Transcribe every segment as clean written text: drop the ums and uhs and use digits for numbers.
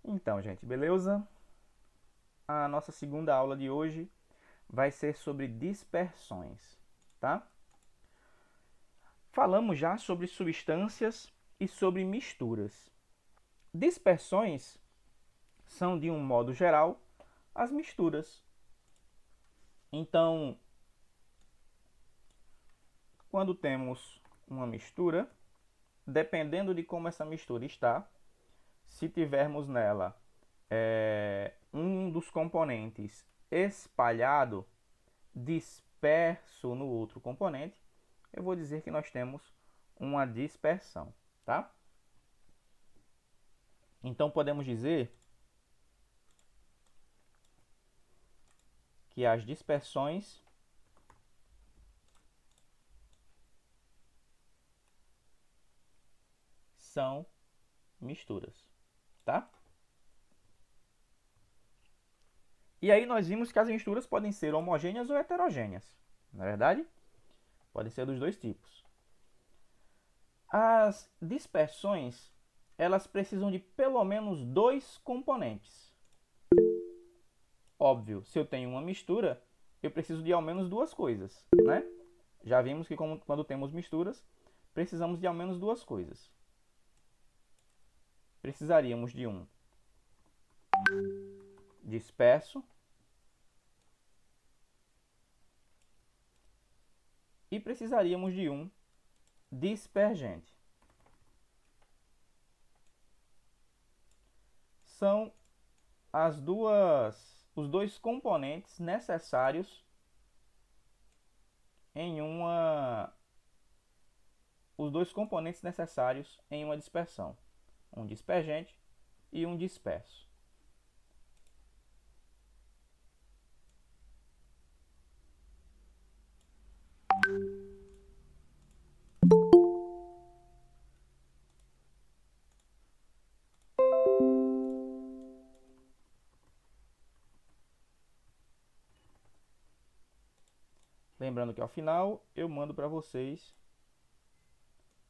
Então, gente, beleza? A nossa segunda aula de hoje vai ser sobre dispersões, tá? Falamos já sobre substâncias e sobre misturas. Dispersões são, de um modo geral, as misturas. Então, quando temos uma mistura, dependendo de como essa mistura está, se tivermos nela um dos componentes espalhado, disperso no outro componente, eu vou dizer que nós temos uma dispersão, tá? Então podemos dizer que as dispersões são misturas, tá? E aí nós vimos que as misturas podem ser homogêneas ou heterogêneas, não é verdade? Podem ser dos dois tipos. As dispersões, elas precisam de pelo menos dois componentes. Óbvio, se eu tenho uma mistura, eu preciso de ao menos duas coisas, né? Já vimos que quando temos misturas, precisamos de ao menos duas coisas. Precisaríamos de um disperso e precisaríamos de um dispergente. São os dois componentes necessários em uma dispersão, um dispergente e um disperso. Lembrando que ao final eu mando para vocês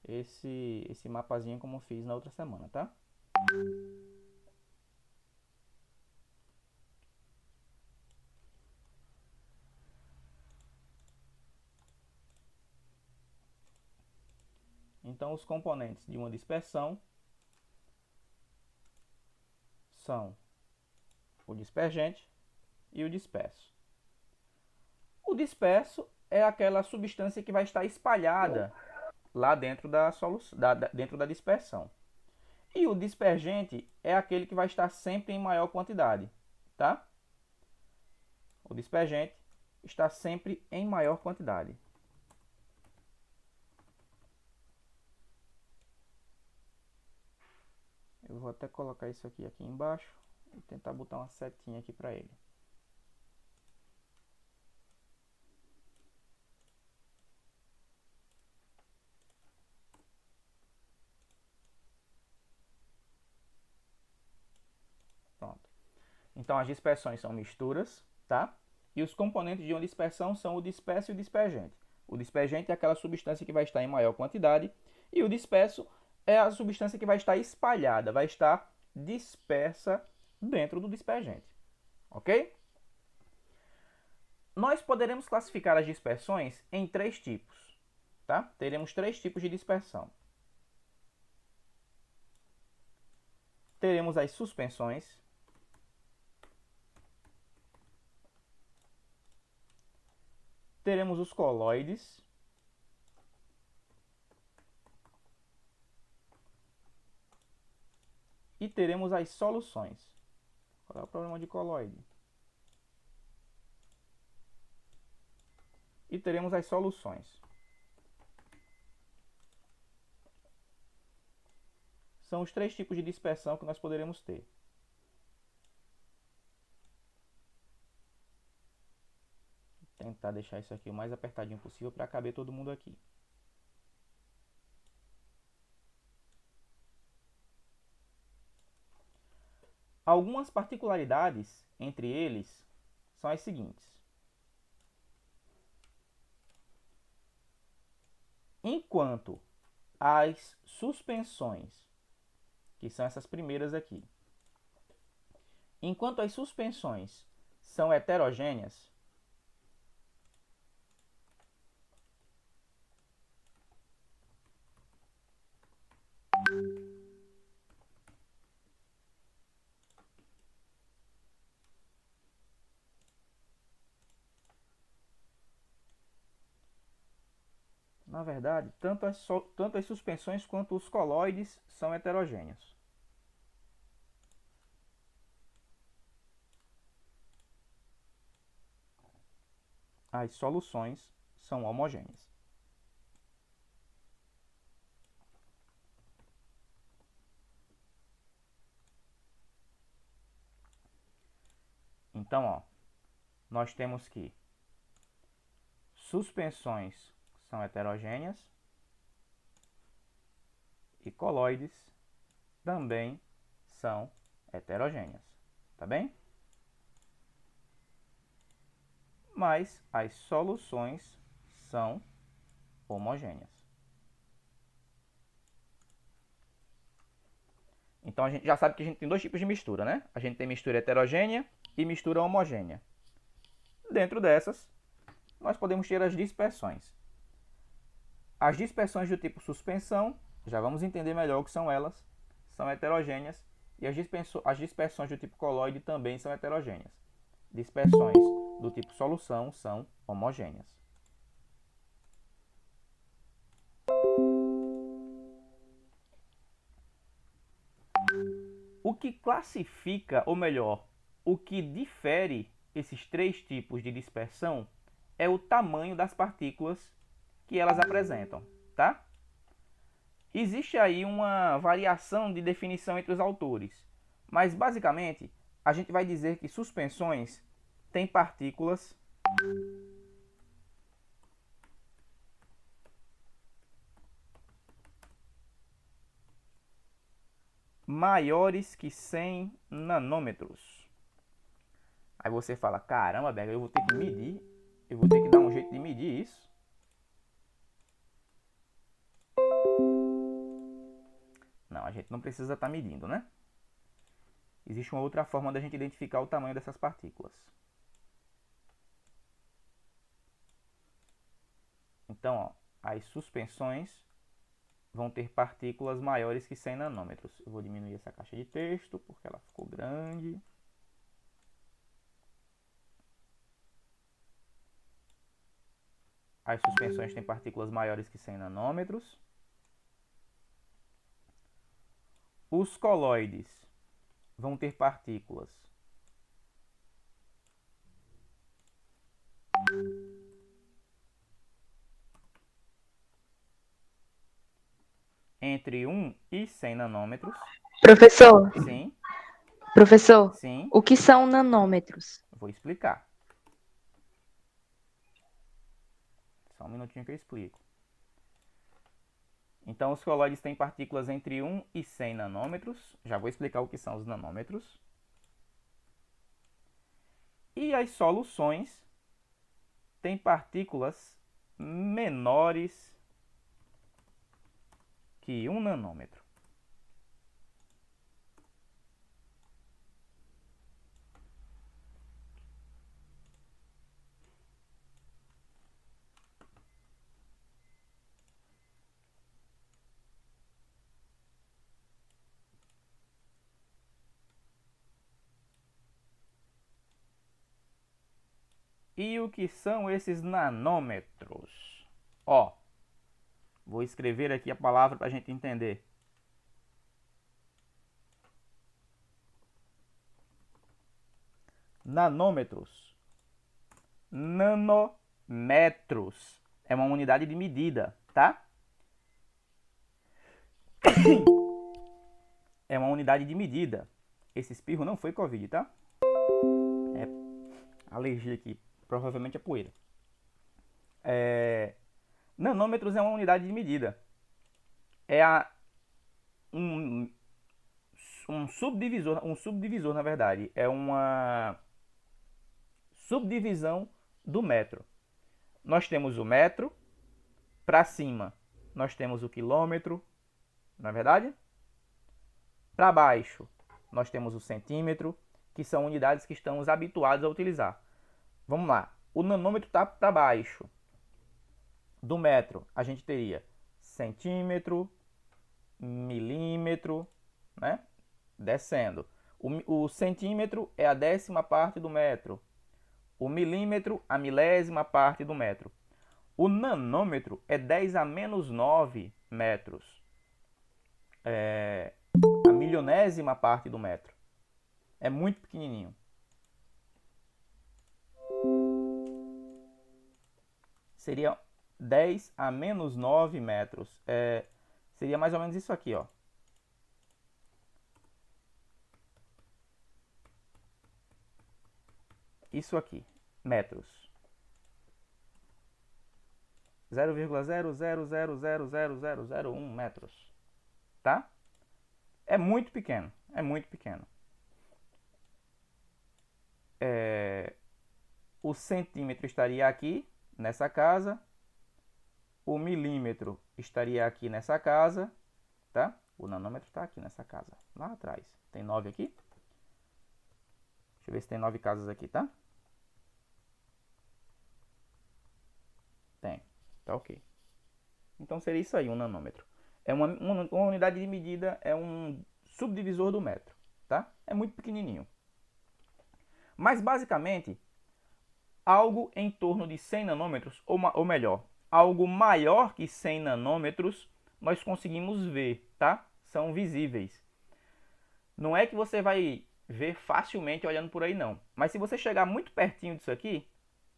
esse mapazinho como fiz na outra semana, tá? Então os componentes de uma dispersão são o dispergente e o disperso. O disperso é aquela substância que vai estar espalhada lá dentro dentro da dispersão. E o dispergente é aquele que vai estar sempre em maior quantidade, tá? O dispergente está sempre em maior quantidade. Eu vou até colocar isso aqui embaixo e tentar botar uma setinha aqui para ele. Pronto. Então as dispersões são misturas, tá? E os componentes de uma dispersão são o disperso e o dispergente. O dispergente é aquela substância que vai estar em maior quantidade e o disperso é a substância que vai estar espalhada, vai estar dispersa dentro do dispergente. Ok? Nós poderemos classificar as dispersões em três tipos. Tá? Teremos três tipos de dispersão. Teremos as suspensões, teremos os coloides e teremos as soluções. Qual é o problema de coloide? E teremos as soluções. São os três tipos de dispersão que nós poderemos ter. Vou tentar deixar isso aqui o mais apertadinho possível para caber todo mundo aqui. Algumas particularidades entre eles são as seguintes. Enquanto as suspensões, que são essas primeiras aqui, enquanto as suspensões são heterogêneas, na verdade, tanto as suspensões quanto os coloides são heterogêneos. As soluções são homogêneas. Então, ó, nós temos que suspensões são heterogêneas e coloides também são heterogêneas, tá bem? Mas as soluções são homogêneas. Então a gente já sabe que a gente tem dois tipos de mistura, né? A gente tem mistura heterogênea e mistura homogênea. Dentro dessas, nós podemos ter as dispersões. As dispersões do tipo suspensão, já vamos entender melhor o que são elas, são heterogêneas, e as dispersões do tipo coloide também são heterogêneas. Dispersões do tipo solução são homogêneas. O que classifica, ou melhor, o que difere esses três tipos de dispersão é o tamanho das partículas que elas apresentam, tá? Existe aí uma variação de definição entre os autores, mas basicamente a gente vai dizer que suspensões têm partículas maiores que 100 nanômetros. Aí você fala, caramba, Berga, eu vou ter que medir, eu vou ter que dar um jeito de medir isso. Não, a gente não precisa estar medindo, né? Existe uma outra forma da gente identificar o tamanho dessas partículas. Então, ó, as suspensões vão ter partículas maiores que 100 nanômetros. Eu vou diminuir essa caixa de texto porque ela ficou grande. As suspensões têm partículas maiores que 100 nanômetros. Os coloides vão ter partículas entre 1 e 100 nanômetros. Professor, Sim, professor, sim, o que são nanômetros? vou explicar. Só um minutinho que eu explico. Então, os coloides têm partículas entre 1 e 100 nanômetros. Já vou explicar o que são os nanômetros. E as soluções têm partículas menores que 1 nanômetro. E o que são esses nanômetros? Ó, vou escrever aqui a palavra para a gente entender. Nanômetros. Nanômetros. É uma unidade de medida, tá? É uma unidade de medida. Esse espirro não foi Covid, tá? É alergia aqui. Provavelmente é poeira. Nanômetros é uma unidade de medida. É um subdivisor, na verdade. É uma subdivisão do metro. Nós temos o metro, para cima nós temos o quilômetro, não é verdade? Para baixo nós temos o centímetro que são unidades que estamos habituados a utilizar. Vamos lá. O nanômetro está para baixo. Do metro, a gente teria centímetro, milímetro, né? Descendo. O centímetro é a 10ª parte do metro. O milímetro, a 1000ª parte do metro. O nanômetro é 10 a menos 9 metros. É a 1000ª parte do metro. É muito pequenininho. Seria 10 a menos 9 metros. Seria mais ou menos isso aqui, ó. Isso aqui, metros. 0,0000001 metros. Tá? É muito pequeno. É muito pequeno. O centímetro estaria aqui, nessa casa. O milímetro estaria aqui nessa casa. Tá? O nanômetro está aqui nessa casa. Lá atrás. Tem 9 aqui. Deixa eu ver se tem 9 casas aqui, tá? Tem. Tá ok. Então seria isso aí, um nanômetro. É uma unidade de medida, é um subdivisor do metro, tá? É muito pequenininho. Mas basicamente, algo em torno de 100 nanômetros, ou melhor, algo maior que 100 nanômetros, nós conseguimos ver, tá? São visíveis. Não é que você vai ver facilmente olhando por aí, não. Mas se você chegar muito pertinho disso aqui,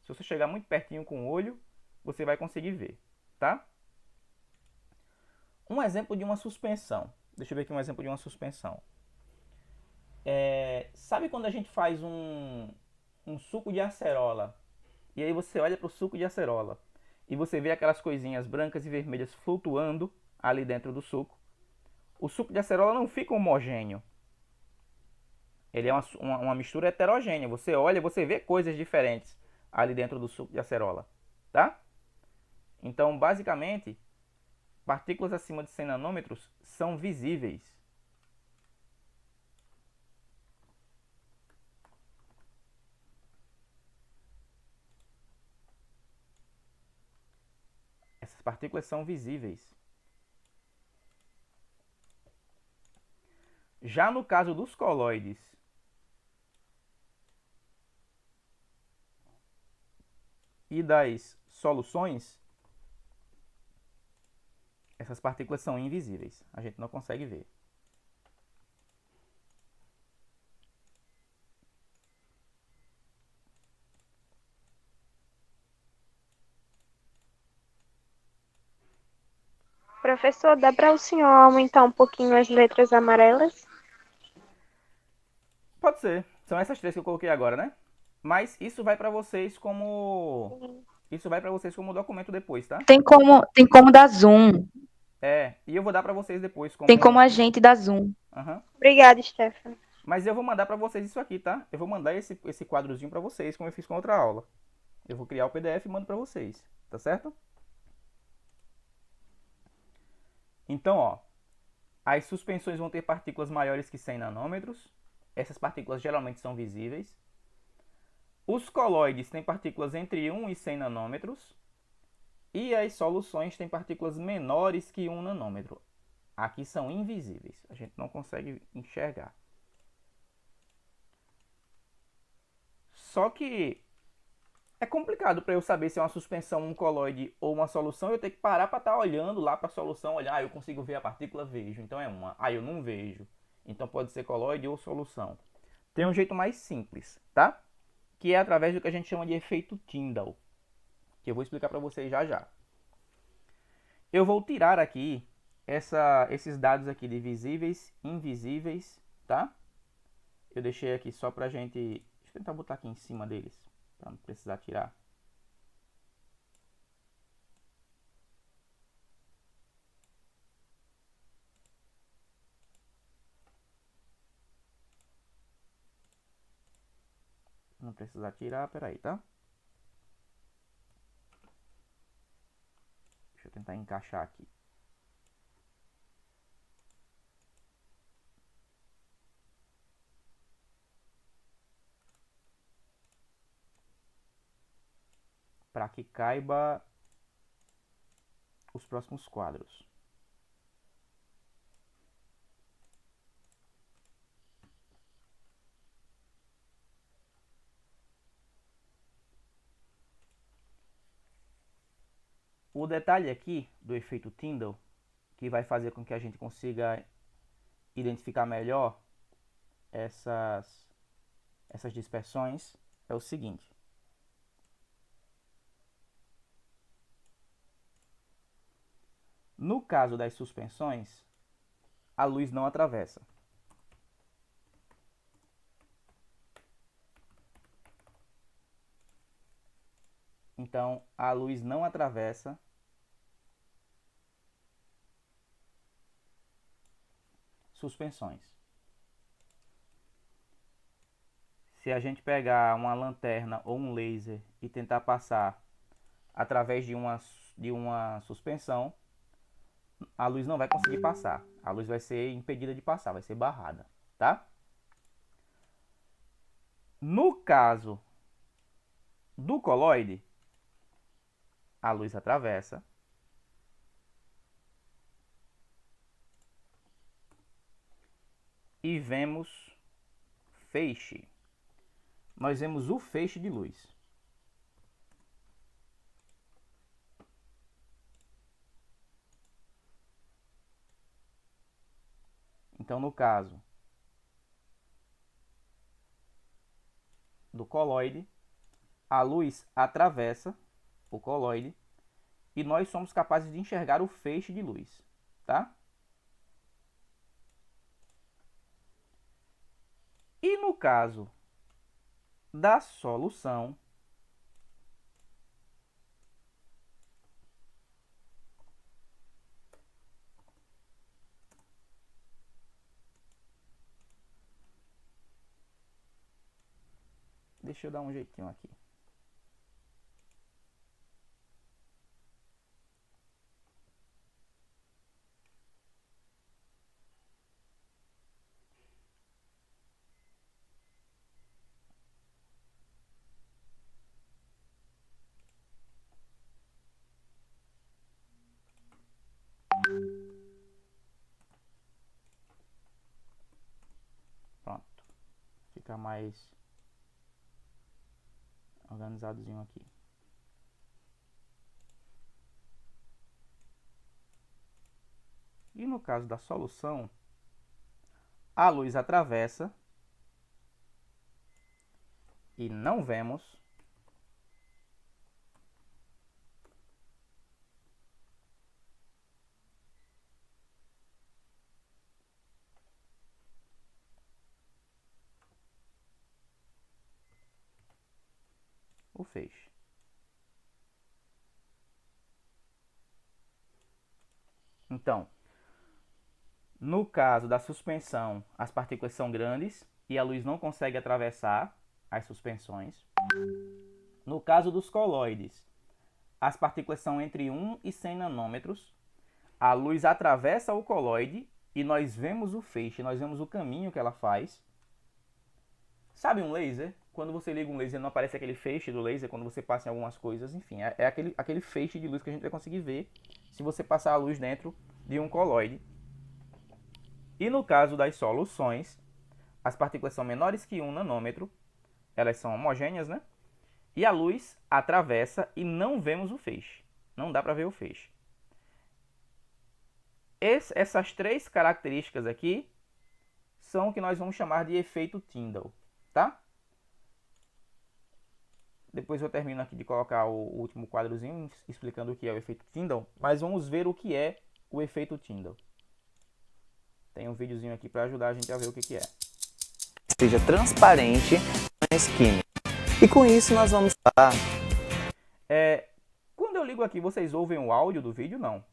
se você chegar muito pertinho com o olho, você vai conseguir ver, tá? Um exemplo de uma suspensão. Deixa eu ver aqui um exemplo de uma suspensão. Sabe quando a gente faz um suco de acerola? E aí você olha para o suco de acerola e você vê aquelas coisinhas brancas e vermelhas flutuando ali dentro do suco. O suco de acerola não fica homogêneo. Ele é uma mistura heterogênea. Você olha e você vê coisas diferentes ali dentro do suco de acerola. Tá? Então, basicamente, partículas acima de 100 nanômetros são visíveis. Essas partículas são visíveis. Já no caso dos coloides, e das soluções, essas partículas são invisíveis. A gente não consegue ver. Professor, dá para o senhor aumentar um pouquinho as letras amarelas? Pode ser. São essas três que eu coloquei agora, né? Mas isso vai para vocês como... Isso vai para vocês como documento depois, tá? Tem como dar zoom. E eu vou dar para vocês depois como... Tem como a gente dar zoom. Uhum. Obrigada, Stefano. Mas eu vou mandar para vocês isso aqui, tá? Eu vou mandar esse quadrozinho para vocês, como eu fiz com outra aula. Eu vou criar o PDF e mando para vocês, tá certo? Então, ó, as suspensões vão ter partículas maiores que 100 nanômetros. Essas partículas geralmente são visíveis. Os coloides têm partículas entre 1 e 100 nanômetros. E as soluções têm partículas menores que 1 nanômetro. Aqui são invisíveis, a gente não consegue enxergar. Só que é complicado para eu saber se é uma suspensão, um coloide ou uma solução. Eu tenho que parar para estar olhando lá para a solução, olhar, eu consigo ver a partícula, vejo, então é uma. Eu não vejo, então pode ser coloide ou solução. Tem um jeito mais simples, tá? Que é através do que a gente chama de efeito Tyndall, que eu vou explicar para vocês já já. Eu vou tirar aqui esses dados aqui de visíveis, invisíveis, tá? Eu deixei aqui só pra gente... Deixa eu tentar botar aqui em cima deles, para não precisar tirar. Não precisar tirar, peraí, tá? Deixa eu tentar encaixar aqui. para que caiba os próximos quadros. O detalhe aqui do efeito Tyndall, que vai fazer com que a gente consiga identificar melhor essas dispersões, é o seguinte. No caso das suspensões, a luz não atravessa. Então, a luz não atravessa suspensões. Se a gente pegar uma lanterna ou um laser e tentar passar através de uma suspensão, a luz não vai conseguir passar. A luz vai ser impedida de passar, vai ser barrada, tá? No caso do coloide, a luz atravessa. E vemos feixe. Nós vemos o feixe de luz. Então, no caso do coloide, a luz atravessa o coloide e nós somos capazes de enxergar o feixe de luz, tá? E no caso da solução, deixa eu dar um jeitinho aqui. Pronto. Fica mais organizadozinho aqui. E no caso da solução, a luz atravessa e não vemos o feixe. Então, no caso da suspensão, as partículas são grandes e a luz não consegue atravessar as suspensões. No caso dos coloides, as partículas são entre 1 e 100 nanômetros. A luz atravessa o coloide e nós vemos o feixe, nós vemos o caminho que ela faz. Sabe um laser? Quando você liga um laser, não aparece aquele feixe do laser quando você passa em algumas coisas. Enfim, é aquele feixe de luz que a gente vai conseguir ver se você passar a luz dentro de um coloide. E no caso das soluções, as partículas são menores que 1 nanômetro, elas são homogêneas, né? E a luz atravessa e não vemos o feixe. Não dá para ver o feixe. Essas três características aqui são o que nós vamos chamar de efeito Tyndall, tá? Depois eu termino aqui de colocar o último quadrozinho explicando o que é o efeito Tyndall, mas vamos ver o que é o efeito Tyndall. Tem um videozinho aqui para ajudar a gente a ver o que é. Seja transparente na química. E com isso nós vamos falar quando eu ligo aqui, vocês ouvem o áudio do vídeo? Não.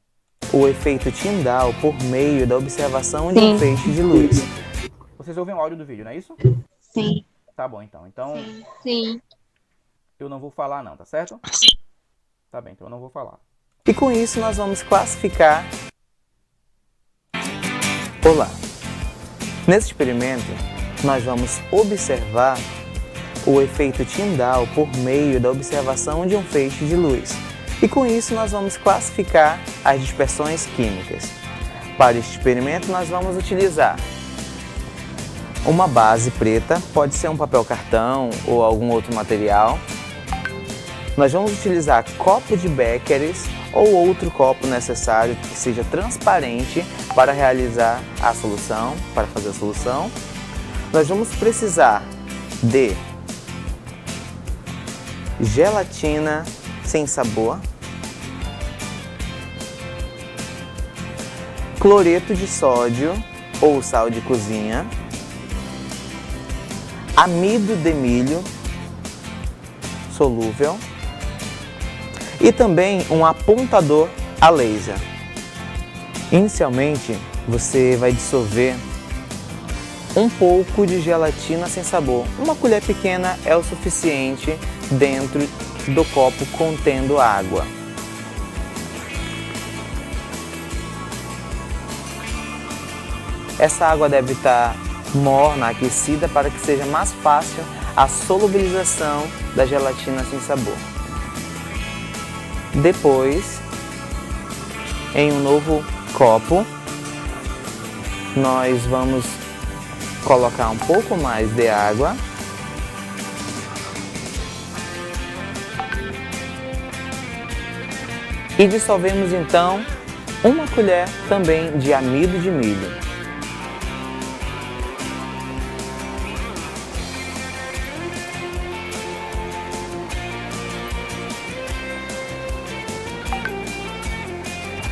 o efeito Tyndall por meio da observação de um feixe de luz. Vocês ouvem o áudio do vídeo, não é isso? Sim. Tá bom, então. Então, Sim. eu não vou falar não, tá certo? Tá bem, então eu não vou falar. E com isso nós vamos classificar. Olá! Nesse experimento, nós vamos observar o efeito Tyndall por meio da observação de um feixe de luz. E com isso nós vamos classificar as dispersões químicas. Para este experimento nós vamos utilizar uma base preta, pode ser um papel cartão ou algum outro material. Nós vamos utilizar copo de Becquerel ou outro copo necessário que seja transparente para realizar a solução, para fazer a solução. Nós vamos precisar de gelatina sem sabor, cloreto de sódio ou sal de cozinha, amido de milho solúvel e também um apontador a laser. Inicialmente, você vai dissolver um pouco de gelatina sem sabor. Uma colher pequena é o suficiente dentro do copo contendo água. Essa água deve estar morna, aquecida, para que seja mais fácil a solubilização da gelatina sem sabor. Depois, em um novo copo, nós vamos colocar um pouco mais de água e dissolvemos então uma colher também de amido de milho.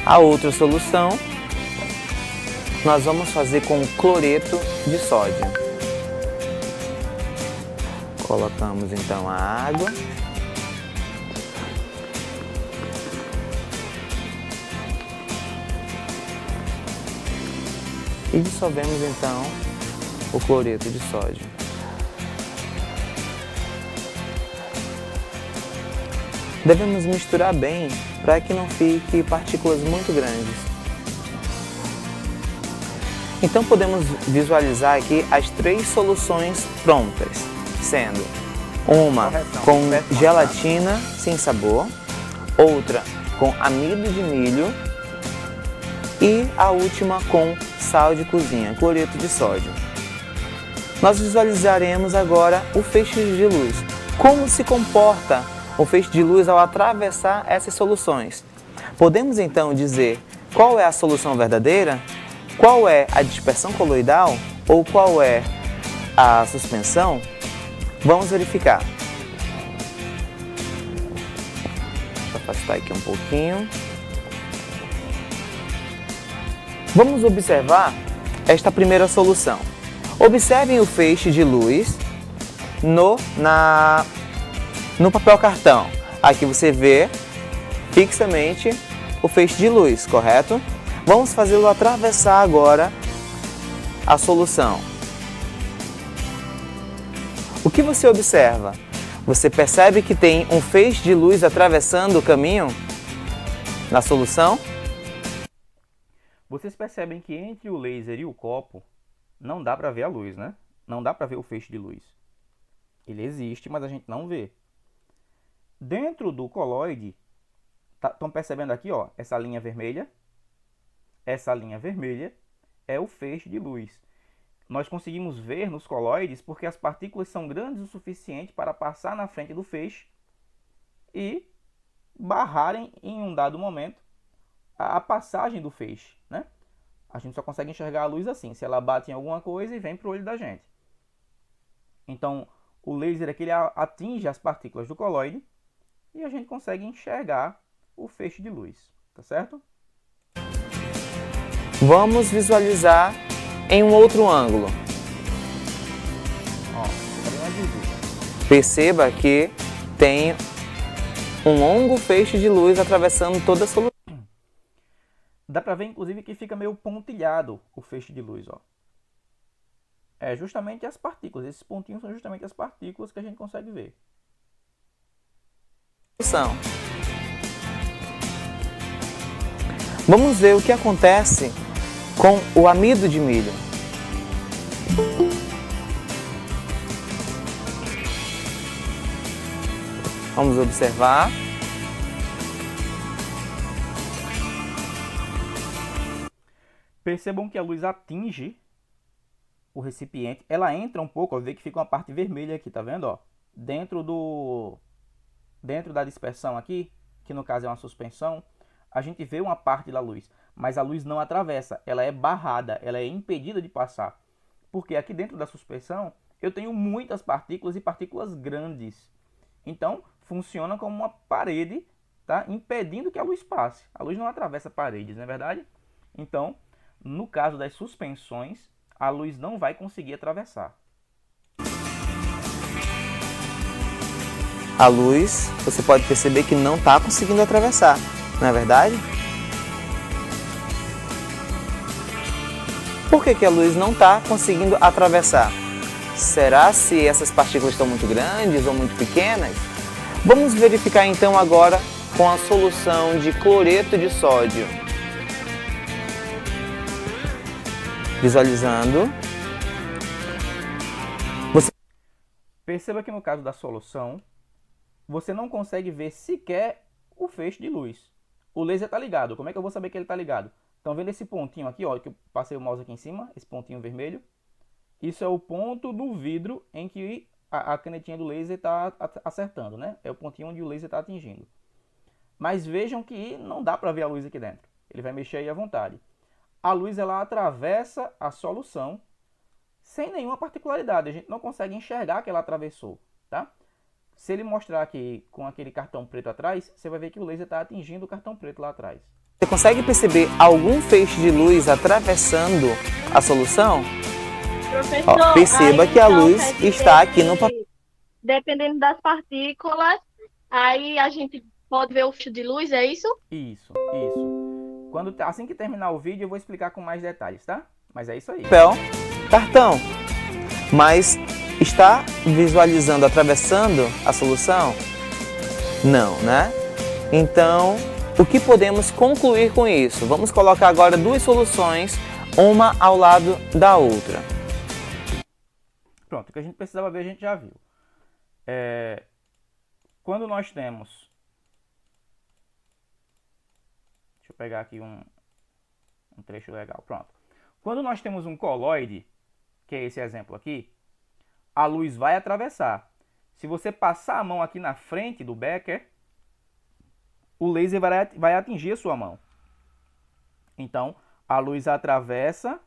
A outra solução nós vamos fazer com cloreto de sódio. Colocamos então a água. E dissolvemos então o cloreto de sódio. Devemos misturar bem para que não fique partículas muito grandes. Então podemos visualizar aqui as três soluções prontas, sendo uma com gelatina sem sabor, outra com amido de milho e a última com sal de cozinha, cloreto de sódio. Nós visualizaremos agora o feixe de luz. Como se comporta o feixe de luz ao atravessar essas soluções? Podemos então dizer qual é a solução verdadeira, qual é a dispersão coloidal ou qual é a suspensão? Vamos verificar. Vou afastar aqui um pouquinho. Vamos observar esta primeira solução. Observem o feixe de luz no papel cartão. Aqui você vê fixamente o feixe de luz, correto? Vamos fazê-lo atravessar agora a solução. O que você observa? Você percebe que tem um feixe de luz atravessando o caminho na solução? Vocês percebem que entre o laser e o copo não dá para ver a luz, né? Não dá para ver o feixe de luz. Ele existe, mas a gente não vê. Dentro do coloide, estão percebendo aqui, ó, essa linha vermelha? Essa linha vermelha é o feixe de luz. Nós conseguimos ver nos coloides porque as partículas são grandes o suficiente para passar na frente do feixe e barrarem em um dado momento a passagem do feixe, né? A gente só consegue enxergar a luz assim, se ela bate em alguma coisa e vem para o olho da gente. Então, o laser aqui ele atinge as partículas do coloide e a gente consegue enxergar o feixe de luz, tá certo? Vamos visualizar em um outro ângulo. Ó, fica mais visível. Perceba que tem um longo feixe de luz atravessando toda a solução. Dá para ver, inclusive, que fica meio pontilhado o feixe de luz, ó. É justamente as partículas. Esses pontinhos são justamente as partículas que a gente consegue ver. Vamos ver o que acontece com o amido de milho. Vamos observar. Percebam que a luz atinge o recipiente. Ela entra um pouco, ó, vê que fica uma parte vermelha aqui, tá vendo? Ó? Dentro da dispersão aqui, que no caso é uma suspensão, a gente vê uma parte da luz, mas a luz não atravessa, ela é barrada, ela é impedida de passar. Porque aqui dentro da suspensão eu tenho muitas partículas e partículas grandes. Então funciona como uma parede, tá? Impedindo que a luz passe. A luz não atravessa paredes, não é verdade? Então, no caso das suspensões, a luz não vai conseguir atravessar. A luz, você pode perceber que não está conseguindo atravessar, não é verdade? Por que a luz não está conseguindo atravessar? Será se essas partículas estão muito grandes ou muito pequenas? Vamos verificar então agora com a solução de cloreto de sódio. Visualizando. Perceba que no caso da solução, você não consegue ver sequer o feixe de luz. O laser está ligado. Como é que eu vou saber que ele está ligado? Estão vendo esse pontinho aqui, ó, que eu passei o mouse aqui em cima, esse pontinho vermelho? Isso é o ponto do vidro em que a canetinha do laser está acertando, né? É o pontinho onde o laser está atingindo. Mas vejam que não dá para ver a luz aqui dentro. Ele vai mexer aí à vontade. A luz ela atravessa a solução sem nenhuma particularidade. A gente não consegue enxergar que ela atravessou, tá? Se ele mostrar aqui com aquele cartão preto atrás, você vai ver que o laser está atingindo o cartão preto lá atrás. Você consegue perceber algum feixe de luz atravessando a solução? Professor, Ó, perceba que a luz está aqui no papel. Dependendo das partículas, aí a gente pode ver o fio de luz, é isso? Isso. Assim que terminar o vídeo, eu vou explicar com mais detalhes, tá? Mas é isso aí. Papel, cartão. Mas está visualizando, atravessando a solução? Não, né? Então, o que podemos concluir com isso? Vamos colocar agora duas soluções, uma ao lado da outra. Pronto, o que a gente precisava ver, a gente já viu. Quando nós temos... Deixa eu pegar aqui um trecho legal. Pronto. Quando nós temos um coloide, que é esse exemplo aqui, a luz vai atravessar. Se você passar a mão aqui na frente do becker, o laser vai atingir a sua mão. Então, a luz atravessa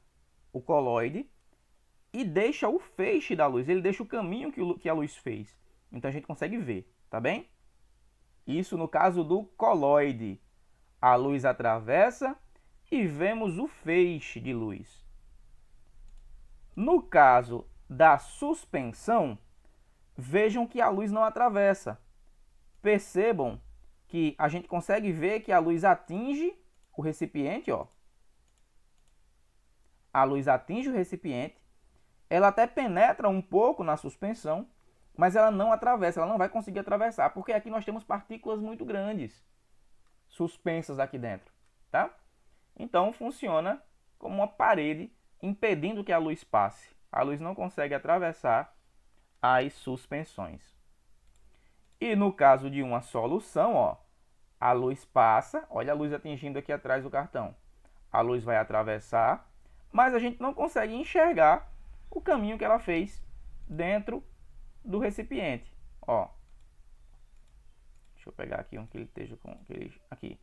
o coloide e deixa o feixe da luz. Ele deixa o caminho que a luz fez. Então, a gente consegue ver, tá bem? Isso no caso do coloide. A luz atravessa e vemos o feixe de luz. No caso da suspensão, vejam que a luz não atravessa. Percebam que a gente consegue ver que a luz atinge o recipiente, ó. A luz atinge o recipiente, ela até penetra um pouco na suspensão, mas ela não atravessa, ela não vai conseguir atravessar, porque aqui nós temos partículas muito grandes suspensas aqui dentro, tá? Então funciona como uma parede impedindo que a luz passe. A luz não consegue atravessar as suspensões. E no caso de uma solução, ó, a luz passa, olha a luz atingindo aqui atrás do cartão. A luz vai atravessar, mas a gente não consegue enxergar o caminho que ela fez dentro do recipiente, ó. Deixa eu pegar aqui um que ele esteja com aqui,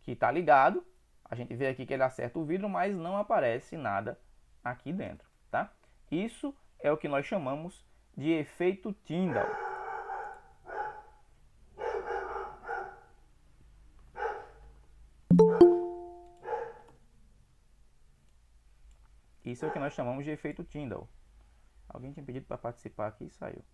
que está ligado. A gente vê aqui que ele acerta o vidro, mas não aparece nada aqui dentro, tá? Isso é o que nós chamamos de efeito Tyndall. Isso é o que nós chamamos de efeito Tyndall. Alguém tinha pedido para participar aqui e saiu.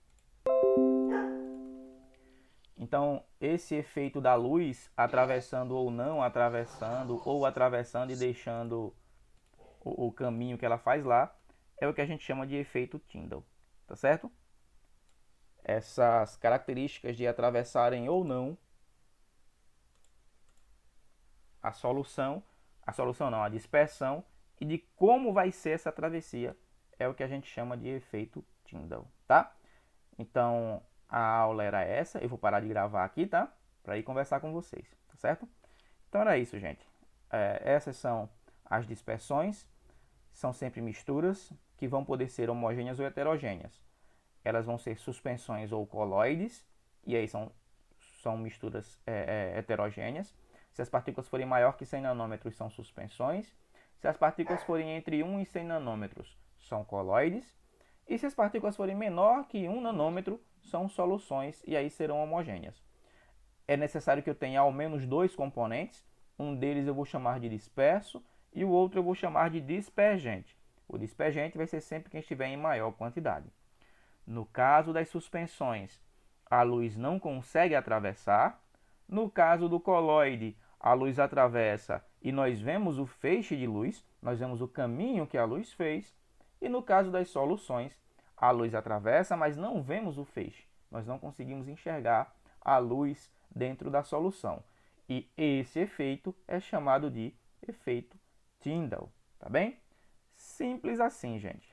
Então, esse efeito da luz atravessando ou não atravessando, ou atravessando e deixando o caminho que ela faz lá, é o que a gente chama de efeito Tyndall, tá certo? Essas características de atravessarem ou não a solução não, a dispersão, e de como vai ser essa travessia, é o que a gente chama de efeito Tyndall, tá? Então, a aula era essa. Eu vou parar de gravar aqui, tá? Para ir conversar com vocês, tá certo? Então era isso, gente. Essas são as dispersões. São sempre misturas que vão poder ser homogêneas ou heterogêneas. Elas vão ser suspensões ou coloides, e aí são misturas heterogêneas. Se as partículas forem maior que 100 nanômetros, são suspensões. Se as partículas forem entre 1 e 100 nanômetros, são coloides. E se as partículas forem menor que 1 nanômetro, são soluções, e aí serão homogêneas. É necessário que eu tenha ao menos 2 componentes. Um deles eu vou chamar de disperso e o outro eu vou chamar de dispergente. O dispergente vai ser sempre quem estiver em maior quantidade. No caso das suspensões, a luz não consegue atravessar. No caso do coloide, a luz atravessa e nós vemos o feixe de luz, nós vemos o caminho que a luz fez. E no caso das soluções, a luz atravessa, mas não vemos o feixe. Nós não conseguimos enxergar a luz dentro da solução. E esse efeito é chamado de efeito Tyndall, tá bem? Simples assim, gente.